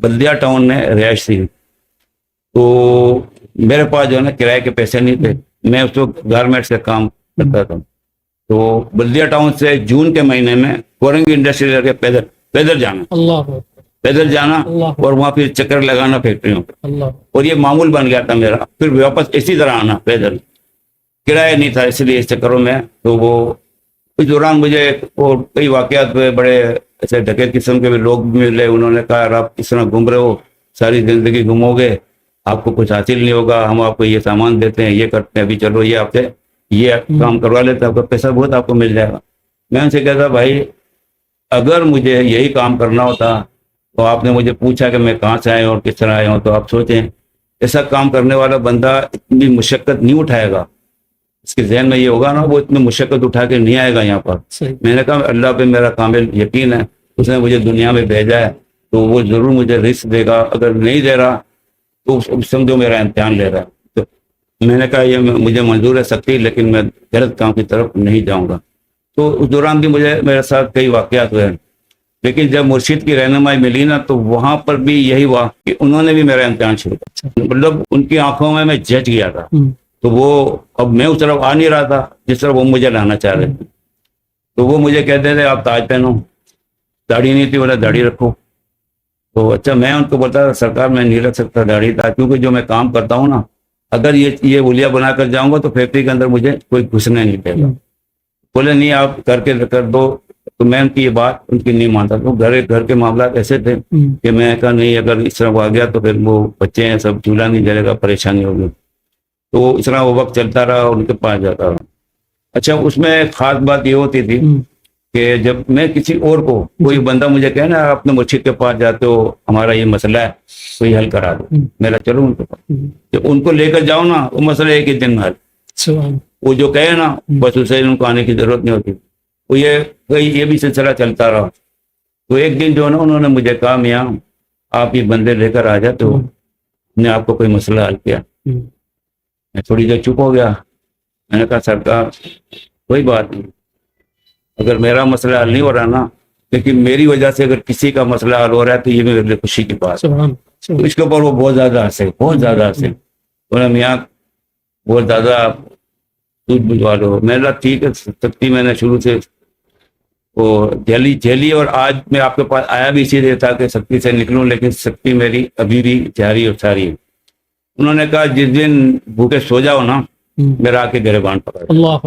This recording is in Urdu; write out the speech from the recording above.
بلدیہ ٹاؤن میں رہائش تھی، تو میرے پاس جو ہے نا کرائے کے پیسے نہیں تھے، میں اس وقت گارمنٹ سے کام کرتا تھا، تو بلدیہ ٹاؤن سے جون کے مہینے میں کورنگی انڈسٹری لے کے پیدل جانا، پیدل جانا اور وہاں پھر چکر لگانا فیکٹریوں پہ، اور یہ معمول بن گیا تھا میرا، پھر واپس اسی طرح آنا پیدل، کرایہ نہیں تھا اس لیے اس چکروں میں، تو وہ اس دوران مجھے اور کئی واقعات ہوئے، بڑے ایسے ڈکیت قسم کے بھی لوگ ملے، انہوں نے کہا آپ اس طرح گھوم رہے ہو، ساری زندگی گھومو گے، آپ کو کچھ حاصل نہیں ہوگا، ہم آپ کو یہ سامان دیتے ہیں، یہ کرتے ہیں، ابھی چلو یہ آپ سے یہ کام کروا لیتے ہیں، آپ کا پیسہ بہت آپ کو مل جائے گا۔ میں ان سے کہتا بھائی اگر مجھے یہی کام کرنا ہوتا تو آپ نے مجھے پوچھا کہ میں کہاں سے آیا ہوں اور کس طرح آیا ہوں، تو آپ سوچیں ایسا کام کرنے والا بندہ اتنی مشقت نہیں اٹھائے گا، اس کے ذہن میں یہ ہوگا نا، وہ اتنی مشقت اٹھا کے نہیں آئے گا یہاں پر۔ میں نے کہا اللہ پہ میرا کامل یقین ہے، اس نے مجھے دنیا میں بھیجا ہے تو وہ ضرور مجھے رزق دے گا، اگر نہیں دے رہا تو سمجھو میرا امتحان لے رہا ہے۔ تو میں نے کہا یہ مجھے منظور ہے سختی، لیکن میں غلط کام کی طرف نہیں جاؤں گا۔ تو اس دوران بھی میرے ساتھ کئی واقعات ہوئے، لیکن جب مرشد کی رہنمائی ملی نا تو وہاں پر بھی یہی ہوا کہ انہوں نے بھی میرا امتحان شروع کیا، مطلب ان کی آنکھوں میں جج گیا تھا، تو وہ اب میں اس طرف آ نہیں رہا تھا جس طرح وہ مجھے لانا چاہ رہے تھے، تو وہ مجھے کہتے تھے آپ تاج پہنو، داڑھی نہیں تھی، بولا داڑھی رکھو، تو اچھا میں ان کو بولتا تھا سرکار میں نہیں رکھ سکتا داڑھی، کیونکہ جو میں کام کرتا ہوں نا، اگر یہ اولیا بنا کر جاؤں گا تو فیکٹری کے اندر مجھے کوئی گھسنے نہیں دے گا۔ بولے نہیں آپ کر دو، تو میں ان کی یہ بات ان کی نہیں مانتا، تو گھر کے معاملات ایسے تھے کہ میں کہا نہیں اگر اس طرح آ گیا تو پھر وہ بچے ہیں سب چولہا نہیں جلے گا، پریشانی ہوگی، تو اس طرح وہ وقت چلتا رہا اور ان کے پاس جاتا رہا۔ اچھا اس میں خاص بات یہ ہوتی تھی کہ جب میں کسی اور کو کوئی بندہ مجھے کہے نا آپ نے مرشد کے پاس جاتے ہو ہمارا یہ مسئلہ ہے تو یہ حل کرا دو، میرا چلو ان کے پاس، جب ان کو لے کر جاؤ نا وہ مسئلہ ایک ہی دن میں حل، وہ جو کہے نا بس اسے ان کو آنے کی ضرورت نہیں ہوتی، وہ یہ بھی سلسلہ چلتا رہا۔ تو ایک دن جو ہے نا انہوں نے مجھے کہا میاں آپ یہ بندے لے کر آ جاتے ہو، نے آپ کو کوئی مسئلہ حل کیا؟ میں تھوڑی دیر چپ ہو گیا، میں نے کہا سرکار کوئی بات نہیں، اگر میرا مسئلہ حل نہیں ہو رہا نا، لیکن میری وجہ سے اگر کسی کا مسئلہ حل ہو رہا ہے تو یہ میرے لیے خوشی کی بات ہے۔ تو اس کے اوپر وہ بہت زیادہ ہنسے، بولا میاں بہت زیادہ آپ سوچ بجھوا لو۔ میں نے کہا ٹھیک ہے، سختی میں نے شروع سے وہ جھیلی اور آج میں آپ کے پاس آیا بھی اسی لیے تھا کہ سختی سے نکلوں، لیکن سختی میری ابھی بھی جاری اور ساری ہے۔ انہوں نے کہا جس دن بھوکے سو جاؤ نا میرا آ کے گریبان پکڑ۔ اللہ